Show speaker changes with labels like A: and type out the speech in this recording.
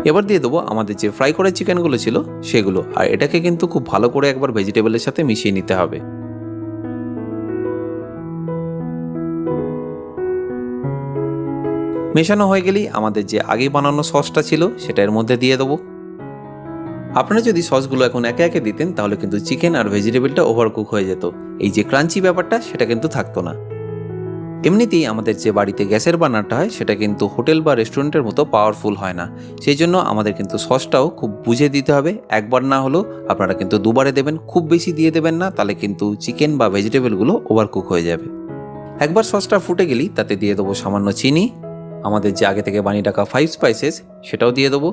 A: এবার দিয়ে দেবো আমাদের যে ফ্রাই করা চিকেনগুলো ছিল সেগুলো, আর এটাকে কিন্তু খুব ভালো করে একবার ভেজিটেবলের সাথে মিশিয়ে নিতে হবে। মেশানো হয়ে গেলেই আমাদের যে আগে বানানো সসটা ছিল সেটা এর মধ্যে দিয়ে দেবো। আপনারা যদি সসগুলো এখন একে একে দিতেন তাহলে কিন্তু চিকেন আর ভেজিটেবলটা ওভারকুক হয়ে যেত, এই যে ক্রাঞ্চি ব্যাপারটা সেটা কিন্তু থাকতো না। এমনিতেই আমাদের যে বাড়িতে গ্যাসের বার্নারটা হয় সেটা কিন্তু হোটেল বা রেস্টুরেন্টের মতো পাওয়ারফুল হয় না, সেই জন্য আমাদের কিন্তু সসটাও খুব বুঝে দিতে হবে। একবার না হলেও আপনারা কিন্তু দুবারে দেবেন, খুব বেশি দিয়ে দেবেন না, তাহলে কিন্তু চিকেন বা ভেজিটেবলগুলো ওভারকুক হয়ে যাবে। একবার সসটা ফুটে গেলেই তাতে দিয়ে দেবো সামান্য চিনি, আমাদের যে আগে থেকে বানিয়ে রাখা 5 স্পাইসেস সেটাও দিয়ে দেবো,